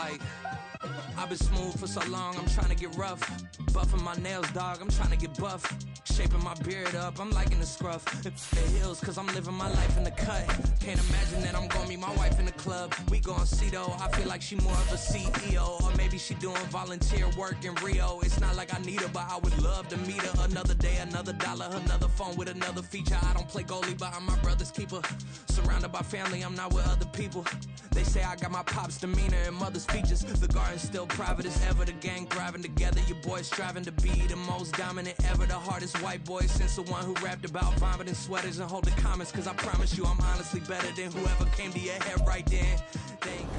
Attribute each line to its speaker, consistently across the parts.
Speaker 1: like I've been smooth for so long, I'm trying to get rough. Buffing my nails, dog, I'm trying to get buff. Shaping my beard up, I'm liking the scruff. The heels, cause I'm living my life in the cut. Can't imagine that I'm gonna meet my wife in the club. We gon' see though, I feel like she more of a CEO. Or maybe she doing volunteer work in Rio. It's not like I need her, but I would love to meet her. Another day, another dollar, another phone with another feature. I don't play goalie, but I'm my brother's keeper. Surrounded by family, I'm not with other people. They say I got my pop's demeanor and mother's features. The garden's still private as ever. The gang thriving together. Your boys striving to be the most dominant ever. The hardest white boy since the one who rapped about vomiting sweaters and hold the comments. Cause I promise you I'm honestly better than whoever came to your head right then.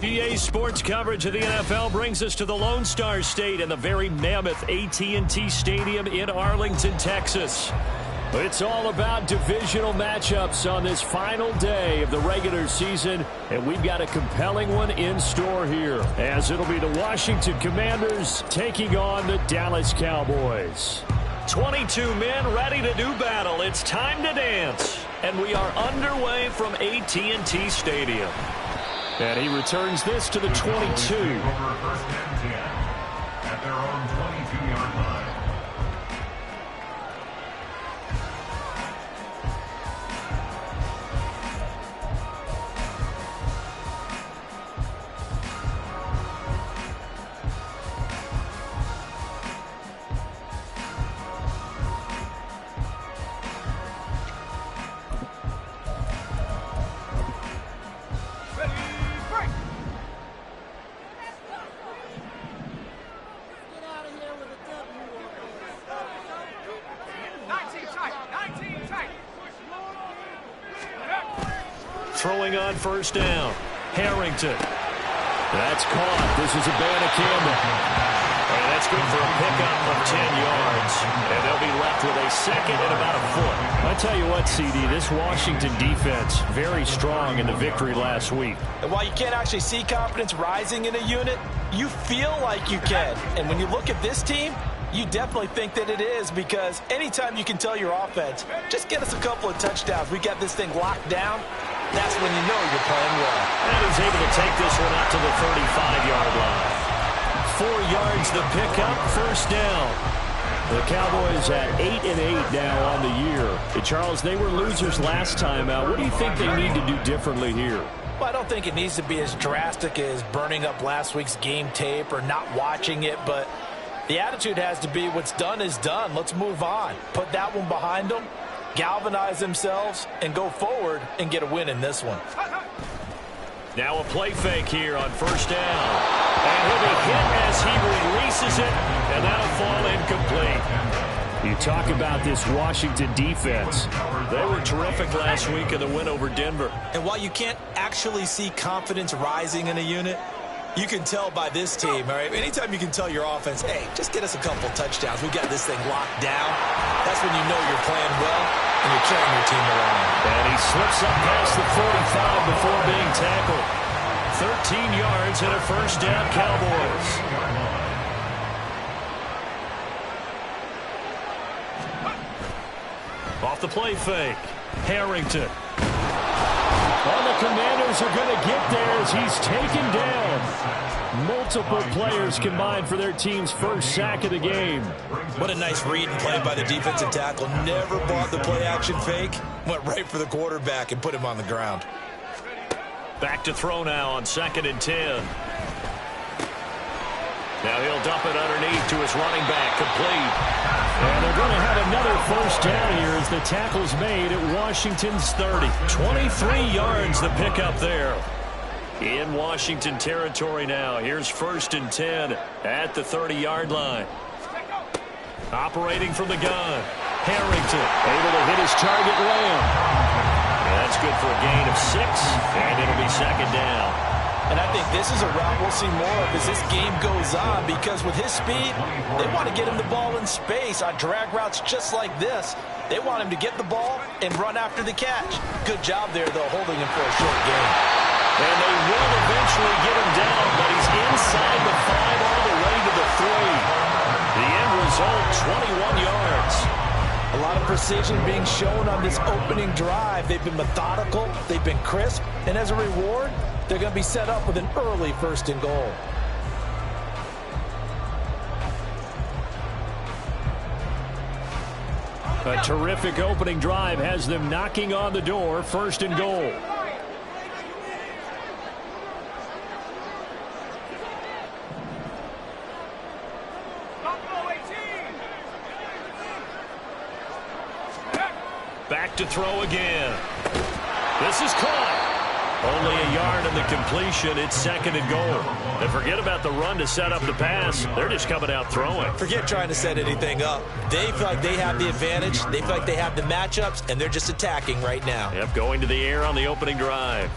Speaker 2: PA Sports coverage of the NFL brings us to the Lone Star State and the very mammoth AT&T Stadium in Arlington, Texas. It's all about divisional matchups on this final day of the regular season, and we've got a compelling one in store here, as it'll be the Washington Commanders taking on the Dallas Cowboys. 22 men ready to do battle. It's time to dance, and we are underway from AT&T Stadium. And he returns this to the 22.
Speaker 3: At their own 22-yard line.
Speaker 2: Throwing on first down. Harrington. That's caught. This is a Campbell. And that's good for a pickup of 10 yards. And they'll be left with a second and about a foot. I tell you what, CD, this Washington defense, very strong in the victory last week.
Speaker 4: And while you can't actually see confidence rising in a unit, you feel like you can. And when you look at this team, you definitely think that it is, because anytime you can tell your offense, just get us a couple of touchdowns, we got this thing locked down, that's when you know you're playing well.
Speaker 2: And he's able to take this one out to the 35-yard line. 4 yards the pickup, first down. The Cowboys at 8-8 now on the year. And Charles, they were losers last time out. What do you think they need to do differently here?
Speaker 4: Well, I don't think it needs to be as drastic as burning up last week's game tape or not watching it, but the attitude has to be what's done is done. Let's move on. Put that one behind them, galvanize themselves, and go forward and get a win in this one.
Speaker 2: Now a play fake here on first down. And he'll be hit as he releases it, and that'll fall incomplete. You talk about this Washington defense. They were terrific last week in the win over Denver.
Speaker 4: And while you can't actually see confidence rising in a unit, you can tell by this team, all right? Anytime you can tell your offense, hey, just get us a couple touchdowns. We got this thing locked down. That's when you know you're playing well and you're carrying your team around.
Speaker 2: And he slips up past the 45 before being tackled. 13 yards and a first down, Cowboys. Off the play fake, Harrington. And the Commanders are going to get there as he's taken down. Multiple players combined for their team's first sack of the game.
Speaker 4: What a nice read and play by the defensive tackle. Never bought the play-action fake. Went right for the quarterback and put him on the ground.
Speaker 2: Back to throw now on 2nd and 10. Now he'll dump it underneath to his running back, complete. And they're going to have another first down here as the tackle's made at Washington's 30. 23 yards the pickup there. In Washington territory now. Here's 1st and 10 at the 30-yard line. Operating from the gun. Harrington able to hit his target, Lamb. That's good for a gain of 6, and it'll be 2nd down.
Speaker 4: And I think this is a route we'll see more of as this game goes on, because with his speed, they want to get him the ball in space on drag routes just like this. They want him to get the ball and run after the catch. Good job there, though, holding him for a short gain.
Speaker 2: And they will eventually get him down, but he's inside the 5 all the way to the 3. The end result, 21 yards.
Speaker 4: A lot of precision being shown on this opening drive. They've been methodical, they've been crisp, and as a reward, they're going to be set up with an early 1st and goal.
Speaker 2: A terrific opening drive has them knocking on the door, 1st and goal. Back to throw again. This is caught. Only a yard in the completion. It's 2nd and goal. And forget about the run to set up the pass. They're just coming out throwing.
Speaker 4: Forget trying to set anything up. They feel like they have the advantage. They feel like they have the matchups, and they're just attacking right now.
Speaker 2: Yep, going to the air on the opening drive.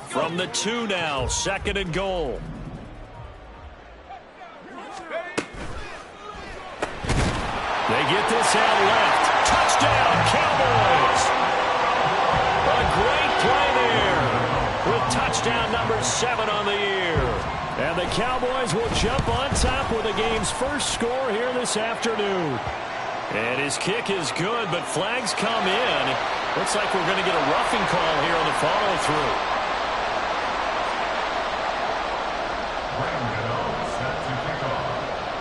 Speaker 2: From the 2 now, 2nd and goal. They get this out left. Touchdown, Cowboys! A great play there with touchdown number 7 on the year. And the Cowboys will jump on top with the game's first score here this afternoon. And his kick is good, but flags come in. Looks like we're going to get a roughing call here on the follow-through.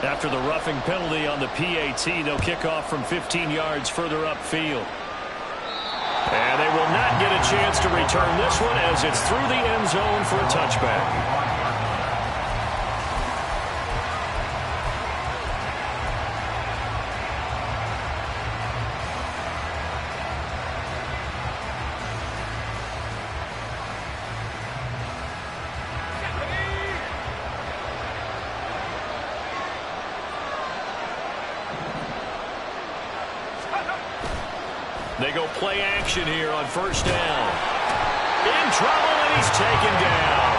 Speaker 2: After the roughing penalty on the PAT, they'll kick off from 15 yards further upfield. And they will not get a chance to return this one as it's through the end zone for a touchback. They go play action here on 1st down. In trouble, and he's taken down.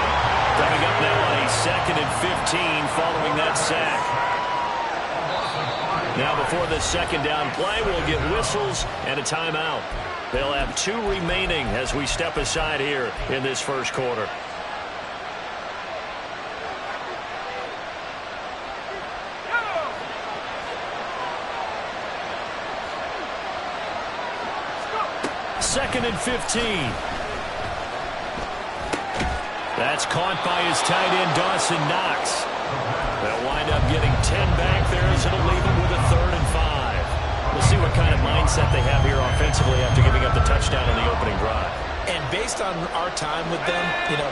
Speaker 2: Coming up now on a 2nd and 15 following that sack. Now before the 2nd down play, we'll get whistles and a timeout. They'll have 2 remaining as we step aside here in this 1st quarter. Second and 15. That's caught by his tight end, Dawson Knox. They'll wind up getting 10 back there as it'll leave them with a 3rd and 5. We'll see what kind of mindset they have here offensively after giving up the touchdown on the opening drive.
Speaker 4: And based on our time with them,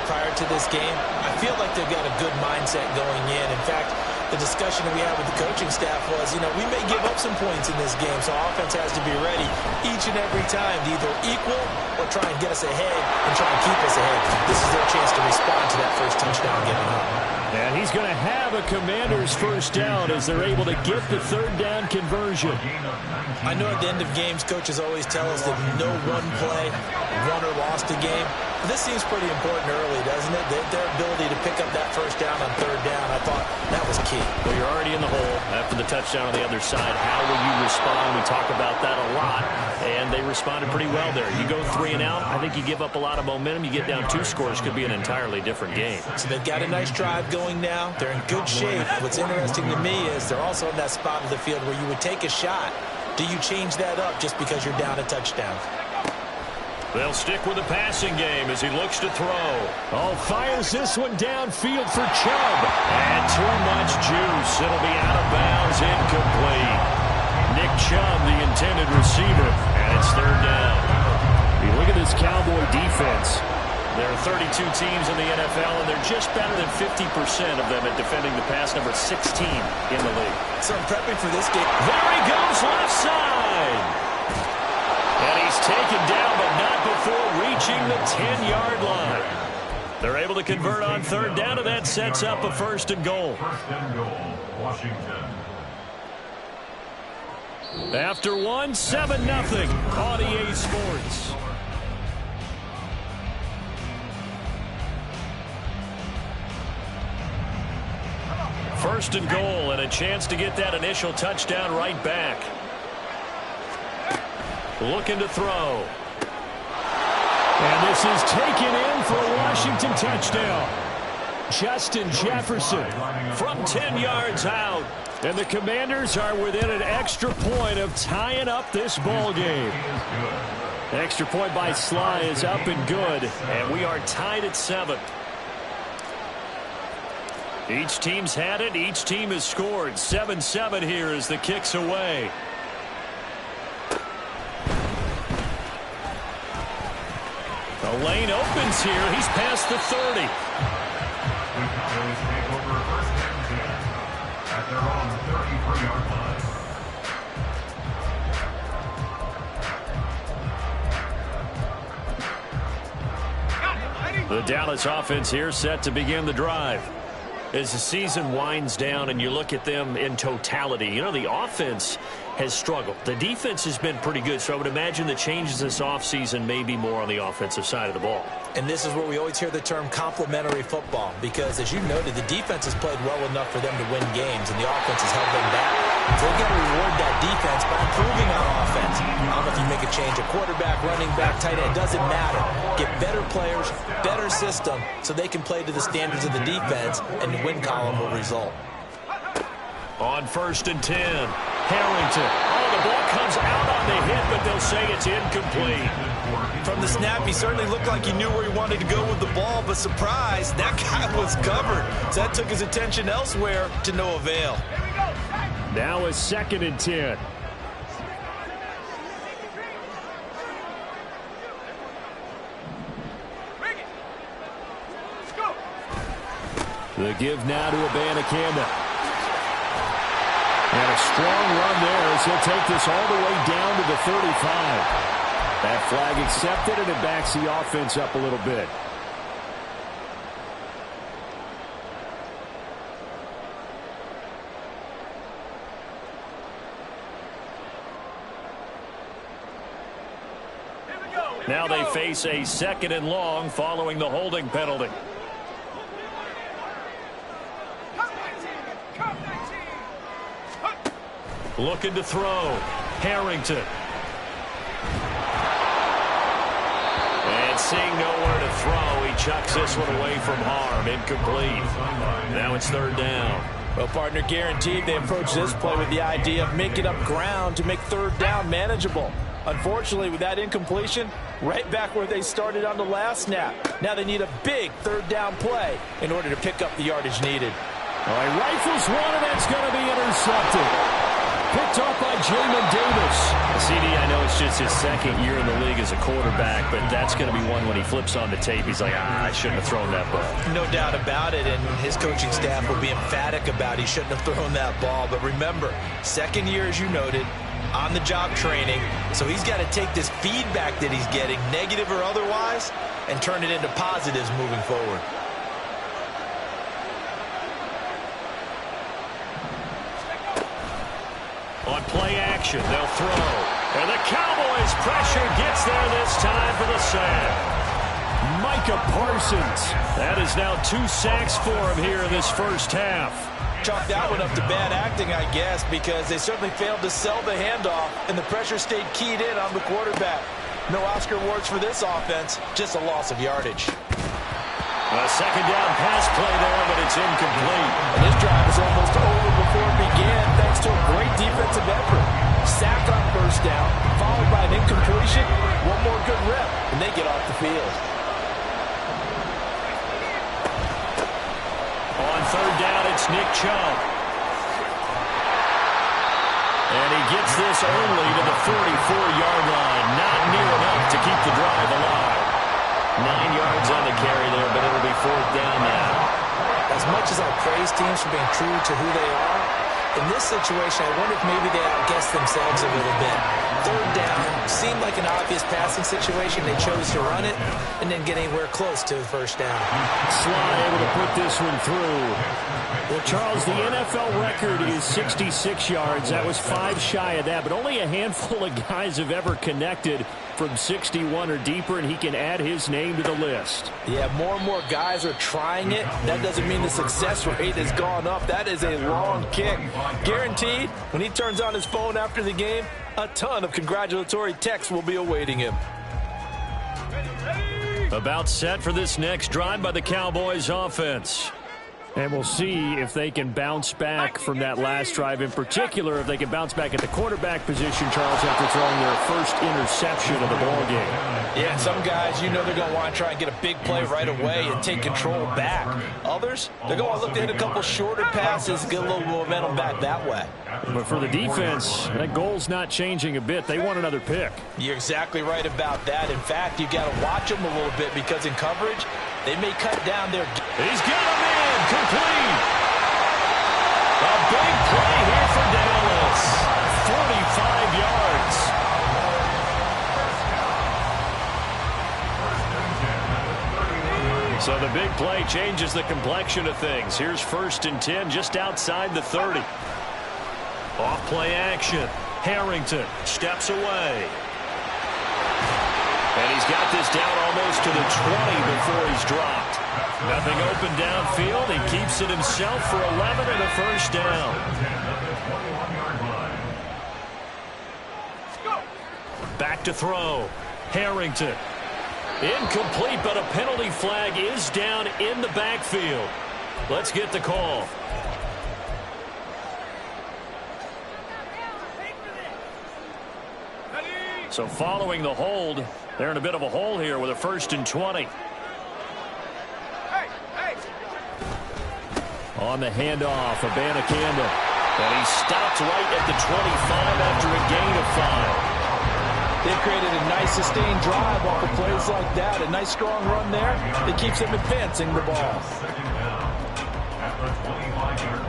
Speaker 4: prior to this game, I feel like they've got a good mindset going in. In fact, the discussion that we had with the coaching staff was, we may give up some points in this game, so offense has to be ready each and every time to either equal or try and get us ahead and try and keep us ahead. This is their chance to respond to that first touchdown getting up.
Speaker 2: And he's going to have a Commander's 1st down as they're able to get the 3rd down conversion.
Speaker 4: I know at the end of games, coaches always tell us that no one play won or lost a game. This seems pretty important early, doesn't it? Their ability to pick up that 1st down on 3rd down, I thought that was key.
Speaker 2: Well, you're already in the hole after the touchdown on the other side. How will you respond? We talk about that a lot, and they responded pretty well there. You go 3 and out, I think you give up a lot of momentum. You get down 2 scores, could be an entirely different game.
Speaker 4: So they've got a nice drive going now. They're in good shape. What's interesting to me is they're also in that spot of the field where you would take a shot. Do you change that up just because you're down a touchdown?
Speaker 2: They'll stick with the passing game as he looks to throw. Oh, fires this one downfield for Chubb. And too much juice. It'll be out of bounds, incomplete. Nick Chubb, the intended receiver, and it's 3rd down. You look at this Cowboy defense. There are 32 teams in the NFL, and they're just better than 50% of them at defending the pass, number 16 in the league.
Speaker 4: So I'm prepping for this game.
Speaker 2: There he goes, left side. And he's taken down, but not before reaching the 10-yard line. They're able to convert on 3rd down, and that sets up a 1st and goal.
Speaker 3: 1st and goal, Washington.
Speaker 2: After 1, 7-0 on EA Sports. First and goal, and a chance to get that initial touchdown right back. Looking to throw. And this is taken in for a Washington touchdown. Justin Jefferson from 10 yards out. And the Commanders are within an extra point of tying up this ball game. Extra point by Sly is up and good. And we are tied at 7. Each team's had it. Each team has scored. 7-7 here as the kick's away. The lane opens here. He's past the 30.
Speaker 3: The Cowboys take over first and 10 at their own 33-yard line.
Speaker 2: The Dallas offense here set to begin the drive. As the season winds down and you look at them in totality, you know, the offense has struggled. The defense has been pretty good, so I would imagine the changes this offseason may be more on the offensive side of the ball.
Speaker 4: And this is where we always hear the term complementary football, because as you noted, the defense has played well enough for them to win games, and the offense has held them back. They're going to reward that defense by improving on offense. I don't know if you make a change, a quarterback, running back, tight end, it doesn't matter. Get better players, better system, so they can play to the standards of the defense, and the win column will result.
Speaker 2: On 1st and 10, Harrington. Oh, the ball comes out on the hit, but they'll say it's incomplete.
Speaker 4: From the snap, he certainly looked like he knew where he wanted to go with the ball, but surprise, that guy was covered. So that took his attention elsewhere to no avail.
Speaker 2: Now it's 2nd and 10. The give now to Abanikanda. And a strong run there as he'll take this all the way down to the 35. That flag accepted, and it backs the offense up a little bit. Now they face a 2nd and long following the holding penalty. Looking to throw. Harrington. And seeing nowhere to throw, he chucks this one away from harm. Incomplete. Now it's 3rd down.
Speaker 4: Well, partner, guaranteed they approach this play with the idea of making up ground to make 3rd down manageable. Unfortunately, with that incompletion, right back where they started on the last snap. Now they need a big 3rd down play in order to pick up the yardage needed.
Speaker 2: All right, rifles one, and that's going to be intercepted. Picked off by Jamin Davis. CD, I know it's just his 2nd year in the league as a quarterback, but that's going to be one when he flips on the tape. He's like, I shouldn't have thrown that ball.
Speaker 4: No doubt about it, and his coaching staff will be emphatic about he shouldn't have thrown that ball. But remember, 2nd year, as you noted, on-the-job training, so he's got to take this feedback that he's getting, negative or otherwise, and turn it into positives moving forward.
Speaker 2: On play action, they'll throw. And the Cowboys pressure gets there this time for the sack. Micah Parsons. That is now 2 sacks for him here in this first half.
Speaker 4: Chalk that one up to bad acting, I guess, because they certainly failed to sell the handoff, and the pressure stayed keyed in on the quarterback. No Oscar awards for this offense, just a loss of yardage.
Speaker 2: A 2nd down pass play there, but it's incomplete.
Speaker 4: And this drive is almost over before it began, thanks to a great defensive effort. Sack on 1st down, followed by an incompletion. One more good rep, and they get off the field.
Speaker 2: On 3rd down, it's Nick Chubb. And he gets this only to the 44-yard line. Not near enough to keep the drive alive. 9 yards on the carry there, but it'll be 4th down now.
Speaker 4: As much as I praise teams for being true to who they are, in this situation, I wonder if maybe they outguessed themselves a little bit. 3rd down seemed like an obvious passing situation. They chose to run it and didn't get anywhere close to the 1st down.
Speaker 2: Sly able to put this one through. Well, Charles, the NFL record is 66 yards. That was 5 shy of that, but only a handful of guys have ever connected from 61 or deeper, and he can add his name to the list.
Speaker 4: Yeah, more and more guys are trying it. That doesn't mean the success rate has gone up. That is a long kick. Guaranteed, when he turns on his phone after the game, a ton of congratulatory texts will be awaiting him.
Speaker 3: Ready?
Speaker 2: About set for this next drive by the Cowboys offense. And we'll see if they can bounce back from that last drive. In particular, if they can bounce back at the quarterback position, Charles, after throwing their first interception of the ballgame.
Speaker 4: Yeah, some guys, you know they're going to want to try and get a big play right away and take control back. Others, they're going to look to hit a couple shorter passes, get a little momentum back that way.
Speaker 2: But for the defense, that goal's not changing a bit. They want another pick.
Speaker 4: You're exactly right about that. In fact, you've got to watch them a little bit because in coverage, they may cut down their...
Speaker 2: He's got him in. Complete. A big play here for Dallas. 45 yards. So the big play changes the complexion of things. Here's 1st and 10 just outside the 30. Off play action. Harrington steps away. And he's got this down almost to the 20 before he's dropped. Nothing open downfield. He keeps it himself for 11 and a first down. Back to throw. Harrington. Incomplete, but a penalty flag is down in the backfield. Let's get the call. So following the hold, they're in a bit of a hole here with a 1st and 20. On the handoff, Abanikanda. And he stopped right at the 25 after a gain of 5.
Speaker 4: They've created a nice sustained drive off of plays like that. A nice strong run there that keeps them advancing the ball.
Speaker 3: At the 25-yard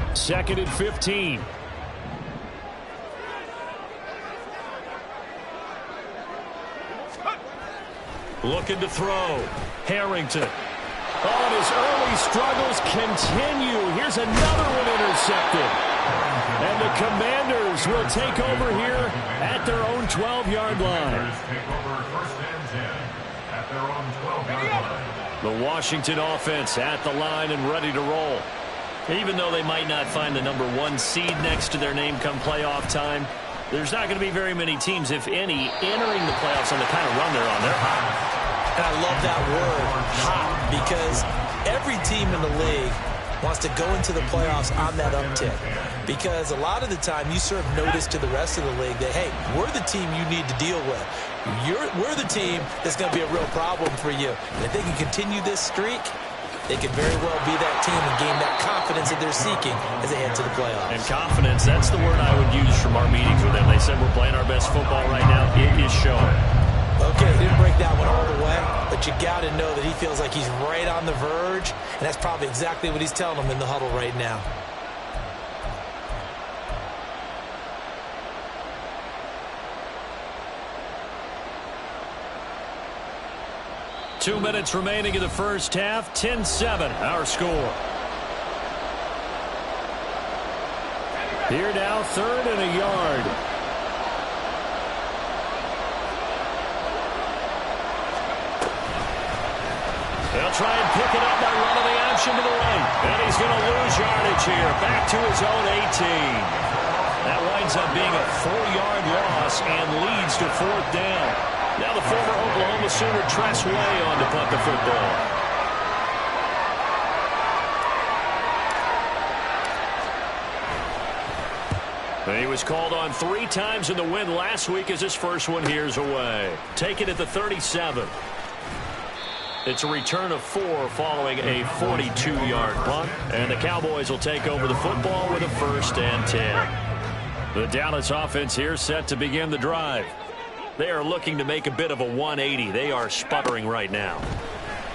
Speaker 3: line.
Speaker 2: Second and 15. Looking to throw. Harrington. Oh, and his early struggles continue. Here's another one intercepted. And the Commanders will take over here at their own 12-yard line.
Speaker 3: Take over 1st and 10 at their own 12-yard line.
Speaker 2: The Washington offense at the line and ready to roll. Even though they might not find the number 1 seed next to their name come playoff time, there's not going to be very many teams, if any, entering the playoffs on the kind of run they're on. They're hot.
Speaker 4: And I love that word, hot, because every team in the league wants to go into the playoffs on that uptick. Because a lot of the time you serve notice to the rest of the league that, hey, we're the team you need to deal with. We're the team that's going to be a real problem for you. And if they can continue this streak, they could very well be that team and gain that confidence that they're seeking as they head to the playoffs.
Speaker 2: And confidence, that's the word I would use from our meetings with them. They said we're playing our best football right now. It is showing.
Speaker 4: Okay, didn't break that one all the way, but you got to know that he feels like he's right on the verge, and that's probably exactly what he's telling them in the huddle right now.
Speaker 2: 2 minutes remaining in the first half. 10-7, our score. Here now, 3rd and a yard. They'll try and pick it up by running the option to the right. And he's going to lose yardage here. Back to his own 18. That winds up being a 4-yard loss and leads to 4th down. Now the former Oklahoma Sooner Tress Way on to punt the football. He was called on 3 times in the win last week as his first one here's away. Take it at the 37. It's a return of 4 following a 42-yard punt. And the Cowboys will take over the football with a 1st and 10. The Dallas offense here set to begin the drive. They are looking to make a bit of a 180. They are sputtering right now.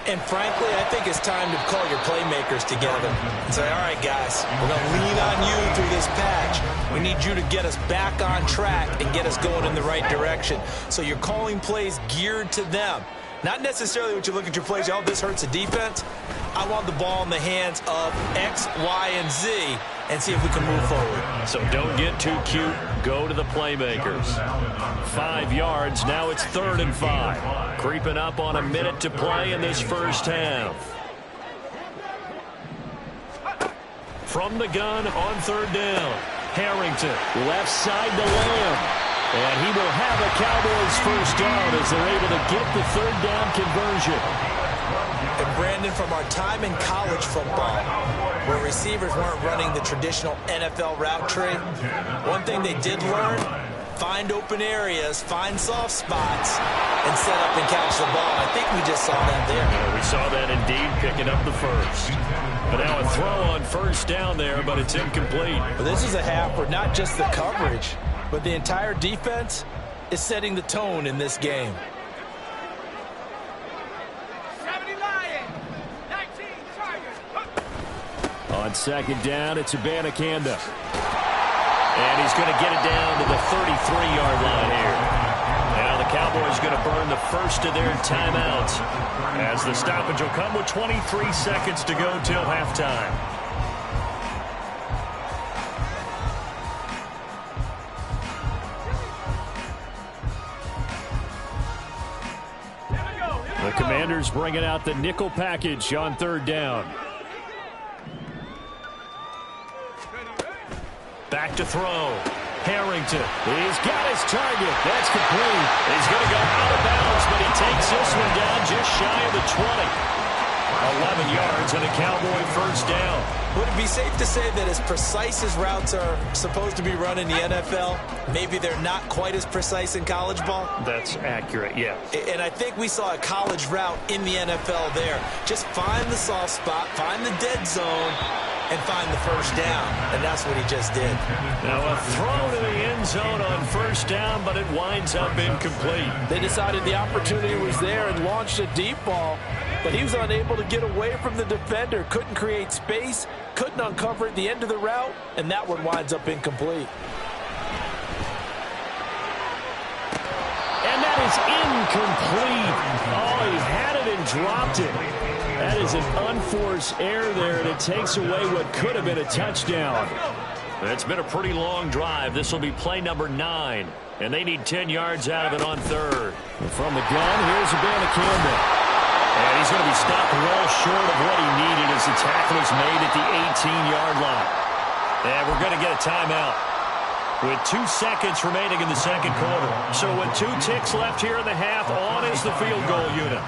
Speaker 4: And frankly, I think it's time to call your playmakers together and say, all right, guys, we're going to lean on you through this patch. We need you to get us back on track and get us going in the right direction. So you're calling plays geared to them. Not necessarily what you look at your plays, oh, this hurts the defense. I want the ball in the hands of X, Y, and Z and see if we can move forward.
Speaker 2: So don't get too cute. Go to the playmakers. 5 yards. Now it's 3rd and 5. Creeping up on a minute to play in this first half. from the gun on third down. Harrington, left side to Lamb. And he will have a Cowboys first down as they're able to get the third down conversion.
Speaker 4: And Brandon, from our time in college football, where receivers weren't running the traditional NFL route tree, one thing they did learn, find open areas, find soft spots, and set up and catch the ball. I think we just saw that there.
Speaker 2: Yeah, we saw that indeed, picking up the first. But now a throw on first down there, but it's incomplete.
Speaker 4: But this is a half where not just the coverage, but the entire defense is setting the tone in this game.
Speaker 2: On second down, it's Abanikanda. And he's going to get it down to the 33-yard line here. Now the Cowboys going to burn the first of their timeouts as the stoppage will come with 23 seconds to go till halftime. The Commanders bringing out the nickel package on third down. Back to throw. Harrington. He's got his target. That's complete. He's going to go out of bounds, but he takes this one down just shy of the 20. 11 yards and a Cowboy first down.
Speaker 4: Would it be safe to say that as precise as routes are supposed to be run in the NFL, maybe they're not quite as precise in college ball?
Speaker 2: That's accurate, yeah.
Speaker 4: And I think we saw a college route in the NFL there. Just find the soft spot, find the dead zone, and find the first down. And that's what he just did.
Speaker 2: Now a throw to the end zone on first down, but it winds up incomplete.
Speaker 4: They decided the opportunity was there and launched a deep ball, but he was unable to get away from the defender, couldn't create space, couldn't uncover at the end of the route, and that one winds up incomplete.
Speaker 2: And that is incomplete. Oh, he had it and dropped it. That is an unforced error there, and it takes away what could have been a touchdown. It's been a pretty long drive. This will be play number 9, and they need 10 yards out of it on third. And from the gun, here's Abanikanda. And he's going to be stopped well short of what he needed as the tackle is made at the 18-yard line. And we're going to get a timeout with 2 seconds remaining in the second quarter. So with 2 ticks left here in the half, on is the field goal unit.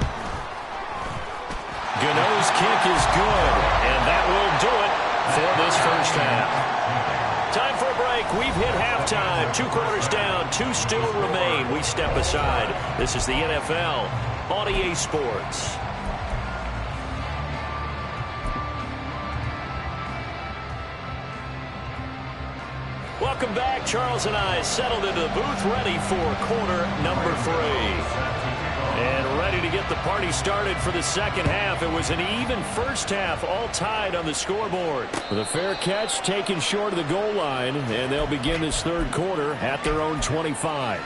Speaker 2: Gano's kick is good, and that will do it for this first half. Time for a break. We've hit halftime. 2 quarters down, 2 still remain. We step aside. This is the NFL on EA Sports. Welcome back. Charles and I settled into the booth, ready for quarter number 3. And ready to get the party started for the second half. It was an even first half, all tied on the scoreboard. The fair catch taken short of the goal line, and they'll begin this third quarter at their own 25.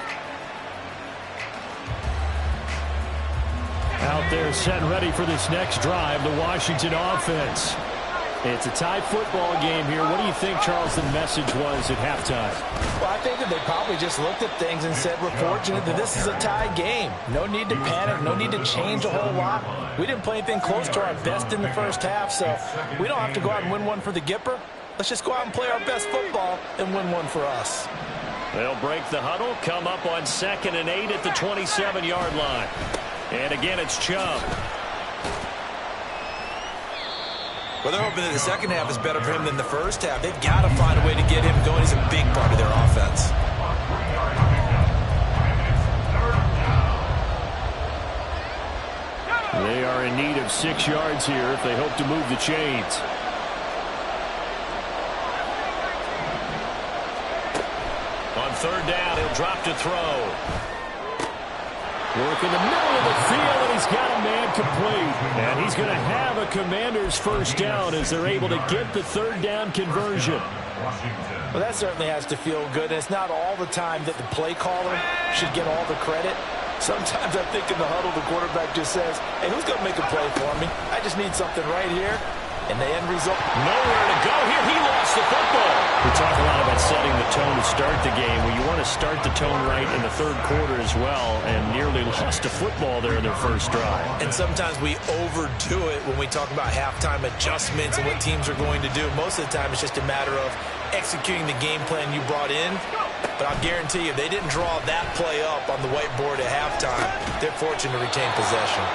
Speaker 2: Out there set and ready for this next drive, the Washington offense. It's a tie football game here. What do you think, Charles, the message was at halftime?
Speaker 4: Well, I think that they probably just looked at things and said, we're fortunate that this is a tie game. No need to panic, no need to change a whole lot. We didn't play anything close to our best in the first half, so we don't have to go out and win one for the Gipper. Let's just go out and play our best football and win one for us.
Speaker 2: They'll break the huddle, come up on 2nd and 8 at the 27-yard line. And again, it's Chubb.
Speaker 4: Well, they're hoping that the second half is better for him than the first half. They've got to find a way to get him going. He's a big part of their offense.
Speaker 2: They are in need of 6 yards here if they hope to move the chains. On third down, he'll drop to throw. Work in the middle of the field, and he's got a man complete. And he's going to have a Commander's first down as they're able to get the third down conversion.
Speaker 4: Well, that certainly has to feel good. And it's not all the time that the play caller should get all the credit. Sometimes I think in the huddle, the quarterback just says, hey, who's going to make a play for me? I just need something right here. And the end result.
Speaker 2: Nowhere to go here. He lost the football. We talk a lot about setting the tone to start the game. Well, you want to start the tone right in the third quarter as well, and nearly lost a football there in their first drive.
Speaker 4: And sometimes we overdo it when we talk about halftime adjustments and what teams are going to do. Most of the time, it's just a matter of executing the game plan you brought in. But I'll guarantee you, if they didn't draw that play up on the whiteboard at halftime, they're fortunate to retain possession.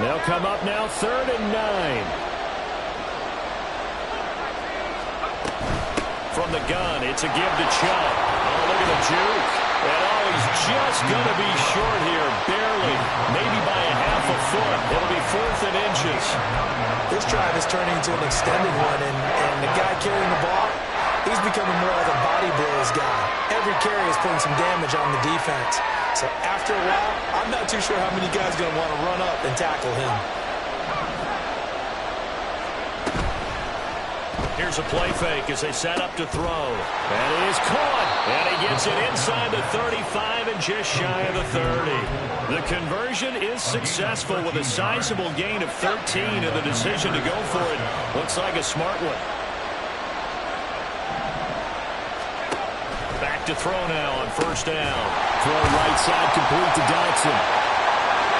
Speaker 2: They'll come up now, 3rd and 9. From the gun, it's a give to Chubb. Oh, look at the juke. And oh, he's just going to be short here, barely, maybe by a half a foot. It'll be 4th and inches.
Speaker 4: This drive is turning into an extended one, and the guy carrying the ball, he's becoming more like a body blows guy. Every carry is putting some damage on the defense. So after a while, I'm not too sure how many guys are going to want to run up and tackle him.
Speaker 2: Here's a play fake as they set up to throw. And he is caught. And he gets it inside the 35 and just shy of the 30. The conversion is successful with a sizable gain of 13, and the decision to go for it looks like a smart one. Back to throw now on 1st down. Throw right side complete to Dodson.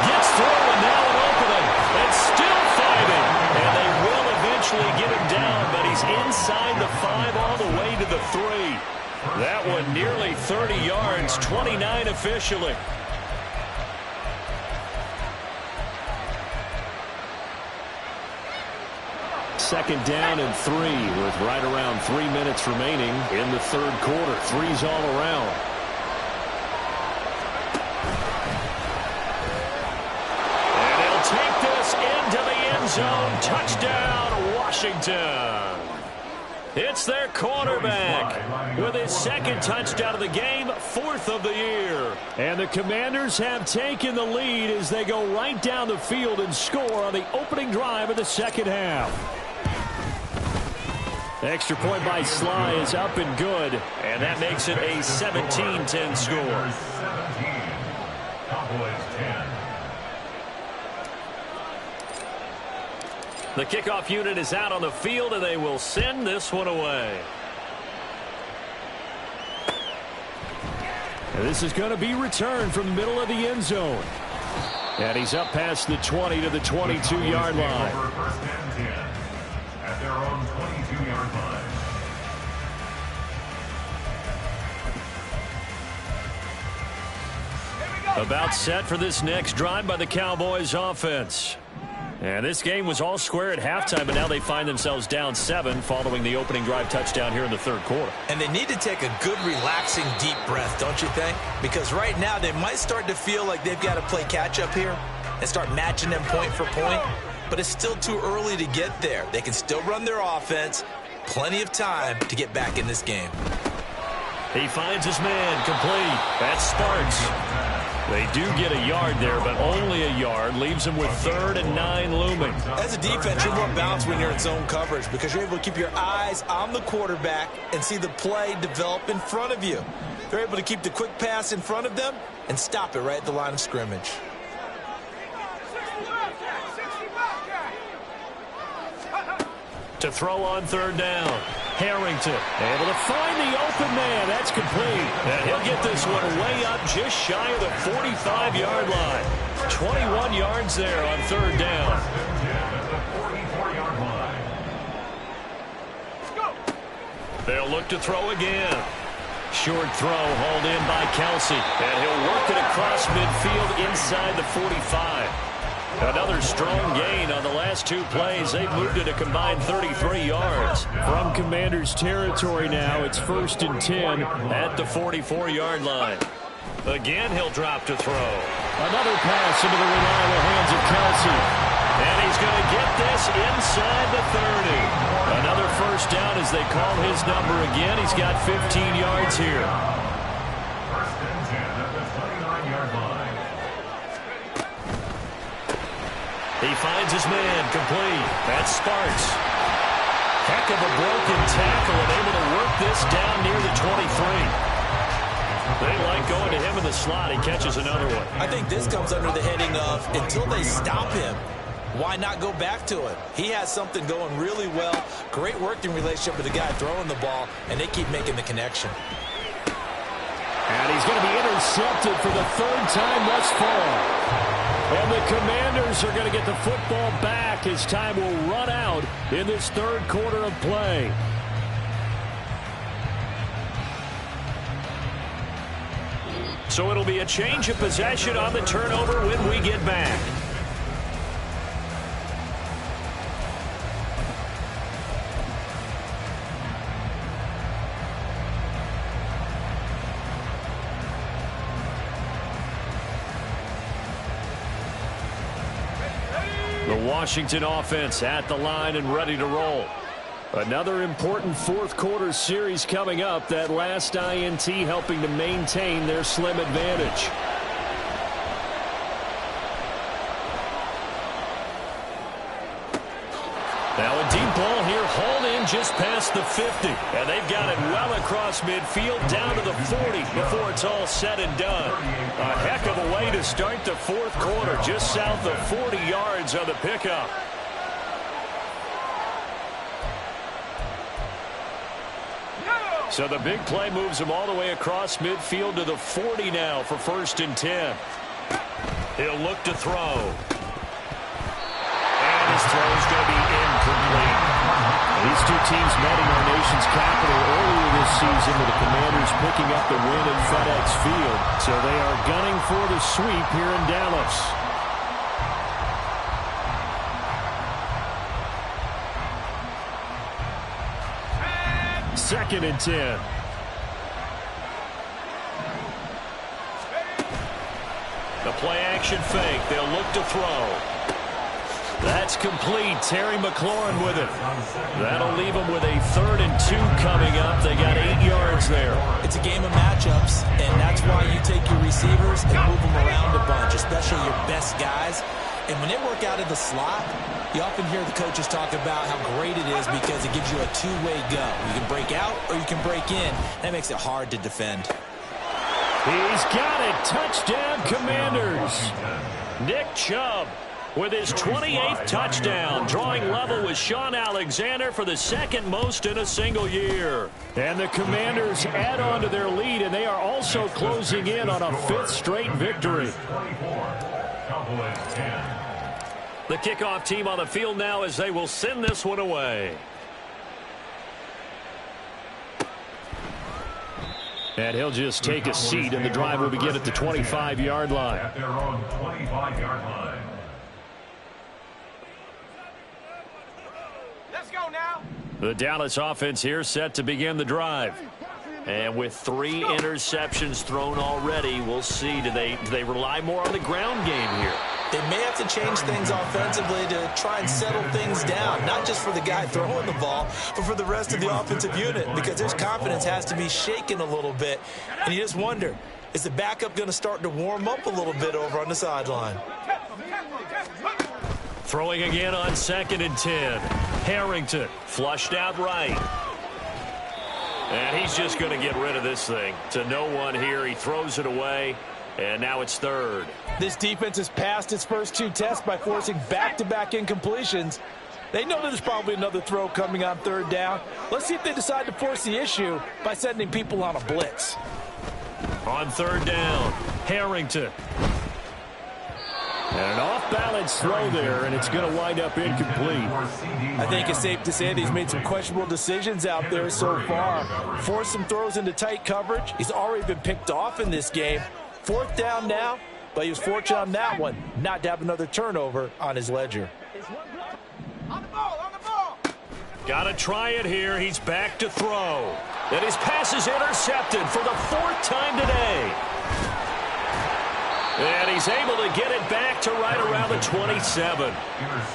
Speaker 2: Gets through and now an opening. And still fighting. And they will eventually get him down, but he's inside the 5 all the way to the 3. That one nearly 30 yards, 29 officially. Second down and 3 with right around 3 minutes remaining in the third quarter. 3's all around. And he'll take this into the end zone. Touchdown, Washington. It's their quarterback with his 2nd touchdown of the game, 4th of the year. And the Commanders have taken the lead as they go right down the field and score on the opening drive of the second half. The extra point by Sly is up and good, and that makes it a 17-10 score.
Speaker 3: Cowboys 10.
Speaker 2: The kickoff unit is out on the field, and they will send this one away. And this is going to be returned from the middle of the end zone. And he's up past the 20 to the 22-yard line.
Speaker 3: First and 10 at their own 22-yard line.
Speaker 2: About set for this next drive by the Cowboys offense. And this game was all square at halftime, but now they find themselves down 7 following the opening drive touchdown here in the third quarter.
Speaker 4: And they need to take a good, relaxing, deep breath, don't you think? Because right now they might start to feel like they've got to play catch-up here and start matching them point for point. But it's still too early to get there. They can still run their offense. Plenty of time to get back in this game.
Speaker 2: He finds his man complete. That's Sparks. They do get a yard there, but only a yard. Leaves them with 3rd and 9 looming.
Speaker 4: As a defense, you're more balanced when you're in zone coverage because you're able to keep your eyes on the quarterback and see the play develop in front of you. They're able to keep the quick pass in front of them and stop it right at the line of scrimmage.
Speaker 2: To throw on 3rd down. Harrington able to find the open man. That's complete. And he'll get this one way up just shy of the 45-yard line. 21 yards there on 3rd down. They'll look to throw again. Short throw hauled in by Kelsey. And he'll work it across midfield inside the 45. Another strong gain on the last 2 plays. They've moved it a combined 33 yards. From Commanders territory now, it's 1st and 10 at the 44-yard line. Again, he'll drop to throw. Another pass into the reliable hands of Kelsey. And he's going to get this this inside the 30. Another first down as they call his number again. He's got 15 yards here.
Speaker 3: First and 10 at the 29-yard line.
Speaker 2: He finds his man complete. That's Sparks. Heck of a broken tackle and able to work this down near the 23. They like going to him in the slot. He catches another one.
Speaker 4: I think this comes under the heading of until they stop him, why not go back to it? He has something going really well. Great working relationship with the guy throwing the ball, and they keep making the connection.
Speaker 2: And he's going to be intercepted for the third time thus far. And the Commanders are going to get the football back as time will run out in this third quarter of play. So it'll be a change of possession on the turnover when we get back. The Washington offense at the line and ready to roll. Another important fourth quarter series coming up. That last INT helping to maintain their slim advantage. Now a deep ball here, hauled in just past the 50. And they've got it well across midfield down to the 40 before it's all said and done. A heck of a way to start the fourth quarter, just south of 40 yards on the pickup. So the big play moves him all the way across midfield to the 40 now for 1st and 10. He'll look to throw. And his throw is going to be incomplete. These two teams met in our nation's capital earlier this season with the Commanders picking up the win at FedEx Field. So they are gunning for the sweep here in Dallas. Second and 10. The play action fake. They'll look to throw. That's complete. Terry McLaurin with it. That'll leave them with a 3rd and 2 coming up. They got 8 yards there.
Speaker 4: It's a game of matchups, and that's why you take your receivers and move them around a bunch, especially your best guys. And when they work out of the slot, you often hear the coaches talk about how great it is because it gives you a two-way go. You can break out or you can break in. That makes it hard to defend.
Speaker 2: He's got it. Touchdown, Commanders. Nick Chubb with his 28th touchdown, drawing level with Sean Alexander for the 2nd most in a single year. And the Commanders add on to their lead, and they are also closing in on a 5th straight victory. The kickoff team on the field now as they will send this one away. And he'll just take a seat, and the drive will begin at the 25-yard line.
Speaker 3: At their own 25-yard line.
Speaker 5: Let's go now.
Speaker 2: The Dallas offense here set to begin the drive. And with 3 interceptions thrown already, we'll see. Do they rely more on the ground game here?
Speaker 4: They may have to change things offensively to try and settle things down, not just for the guy throwing the ball, but for the rest of the offensive unit, because their confidence has to be shaken a little bit. And you just wonder, is the backup going to start to warm up a little bit over on the sideline?
Speaker 2: Throwing again on 2nd and 10. Harrington flushed out right. And he's just going to get rid of this thing. To no one here. He throws it away. And now it's 3rd.
Speaker 4: This defense has passed its first 2 tests by forcing back-to-back incompletions. They know there's probably another throw coming on 3rd down. Let's see if they decide to force the issue by sending people on a blitz.
Speaker 2: On 3rd down, Harrington. And an off-balance throw there, and it's going to wind up incomplete.
Speaker 4: I think it's safe to say that he's made some questionable decisions out there so far. Forced some throws into tight coverage. He's already been picked off in this game. 4th down now, but he was fortunate on that one not to have another turnover on his ledger.
Speaker 5: On the ball, on the ball.
Speaker 2: Got to try it here. He's back to throw. And his pass is intercepted for the 4th time today. And he's able to get it back to right around the 27.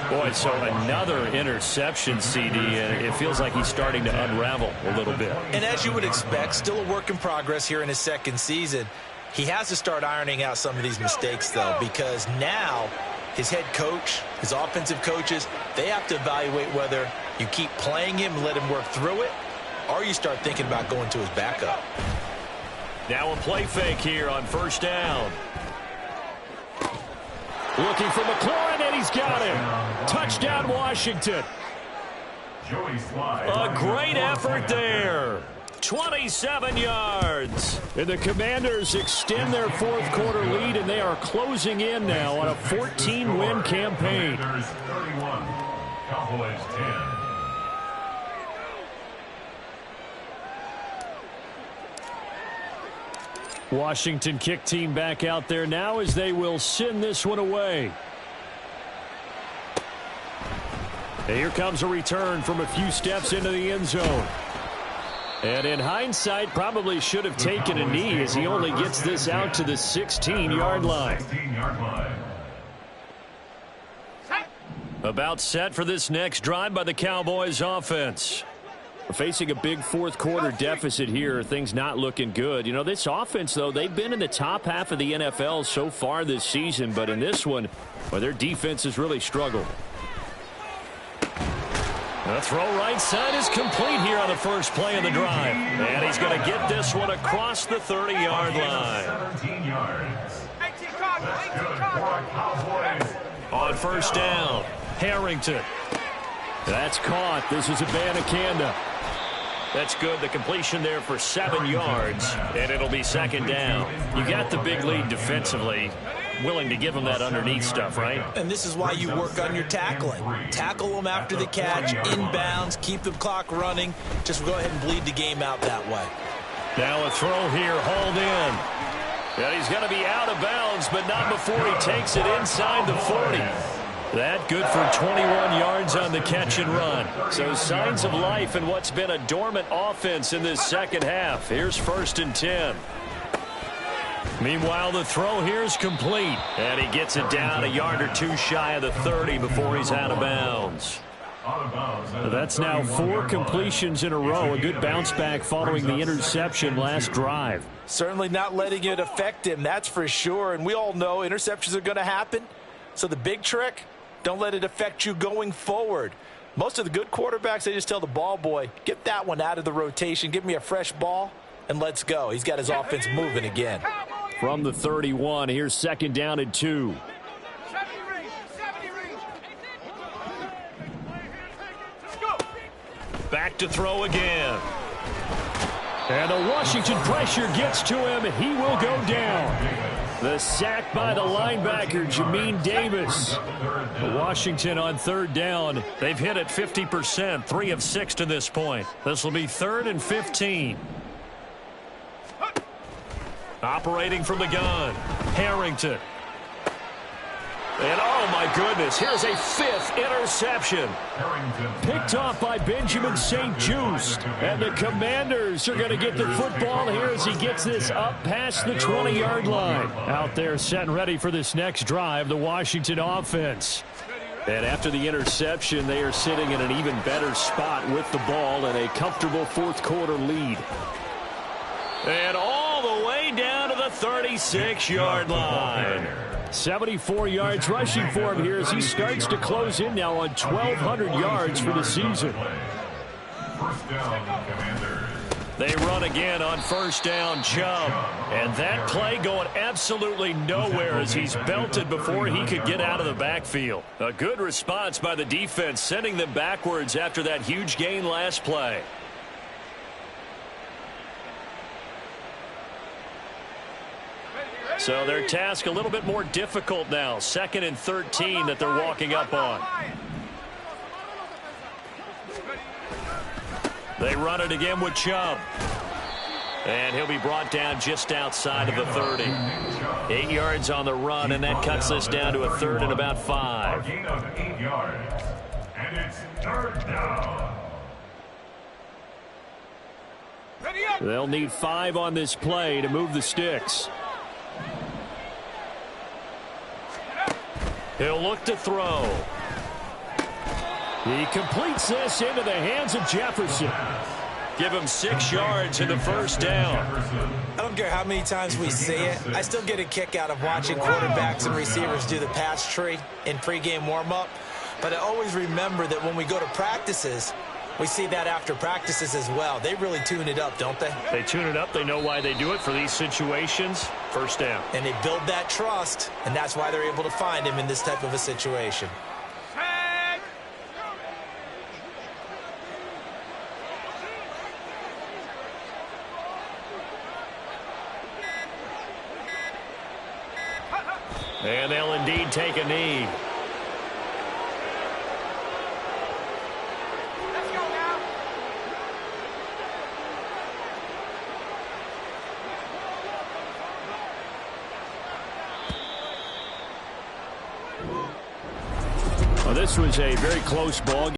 Speaker 2: Boy, so another interception, CD, and it feels like he's starting to unravel a little bit.
Speaker 4: And as you would expect, still a work in progress here in his second season. He has to start ironing out some of these mistakes, though, because now his head coach, his offensive coaches, they have to evaluate whether you keep playing him and let him work through it, or you start thinking about going to his backup.
Speaker 2: Now a play fake here on first down. Looking for McLaurin, and he's got him. Touchdown, Washington. A great effort there. 27 yards. And the Commanders extend their fourth quarter lead, and they are closing in now on a 14-win campaign.
Speaker 3: 31, Cowboys 10.
Speaker 2: Washington kick team back out there now as they will send this one away. And here comes a return from a few steps into the end zone. And in hindsight, probably should have taken a knee as he only gets this out to the 16-yard line. About set for this next drive by the Cowboys offense. Facing a big fourth quarter deficit here, things not looking good. You know, this offense, though, they've been in the top half of the NFL so far this season, but in this one, well, their defense has really struggled. The throw right side is complete here on the first play of the drive. And he's going to get this one across the 30-yard line.
Speaker 3: 17 yards.
Speaker 5: 18 Cowboys.
Speaker 2: On first down, Harrington. That's caught. This is Abanikanda. That's good. The completion there for 7 yards, and it'll be second down. You got the big lead defensively. Willing to give them that underneath stuff, right?
Speaker 4: And this is why you work on your tackling. Tackle them after the catch, inbounds, keep the clock running. Just go ahead and bleed the game out that way.
Speaker 2: Now a throw here, hauled in. And he's going to be out of bounds, but not before he takes it inside the 40. That good for 21 yards on the catch and run. So signs of life in what's been a dormant offense in this second half. Here's first and 10. Meanwhile, the throw here is complete. And he gets it down a yard or two shy of the 30 before he's out of bounds. That's now 4 completions in a row. A good bounce back following the interception last drive.
Speaker 4: Certainly not letting it affect him, that's for sure. And we all know interceptions are going to happen. So the big trick, don't let it affect you going forward. Most of the good quarterbacks, they just tell the ball boy, get that one out of the rotation, give me a fresh ball, and let's go. He's got his offense moving again.
Speaker 2: From the 31, here's second down and 2.
Speaker 5: 70 range. Let's go.
Speaker 2: Back to throw again. And the Washington pressure gets to him. He will go down. The sack by the linebacker, Jamin Davis. Washington on third down. They've hit it 50%, 3 of 6 to this point. This will be 3rd and 15. Operating from the gun, Harrington. And oh my goodness, here's a 5th interception. Picked off by Benjamin St-Juste. And the Commanders are going to get the football here as he gets this up past the 20-yard line. Out there set and ready for this next drive, the Washington offense. And after the interception, they are sitting in an even better spot with the ball and a comfortable fourth quarter lead. And all the way down to the 36-yard line. 74 yards rushing for him here as he starts to close in now on 1,200 yards for the season.
Speaker 3: First down, Commanders.
Speaker 2: They run again on first down, Chubb. And that play going absolutely nowhere as he's belted before he could get out of the backfield. A good response by the defense, sending them backwards after that huge gain last play. So their task a little bit more difficult now. 2nd and 13 that they're walking up on. They run it again with Chubb. And he'll be brought down just outside of the 30. 8 yards on the run, and that cuts this down to a 3rd and about 5.
Speaker 3: A gain of 8 yards. And it's 3rd down.
Speaker 2: They'll need 5 on this play to move the sticks. He'll look to throw. He completes this into the hands of Jefferson. Give him 6 yards in the first down.
Speaker 4: I don't care how many times we see it. I still get a kick out of watching quarterbacks and receivers do the pass tree in pregame warm-up. But I always remember that when we go to practices, we see that after practices as well. They really tune it up, don't they?
Speaker 2: They tune it up. They know why they do it for these situations. First down.
Speaker 4: And they build that trust, and that's why they're able to find him in this type of a situation.
Speaker 2: And they'll indeed take a knee.
Speaker 5: Let's go now.
Speaker 2: Well, this was a very close ball game.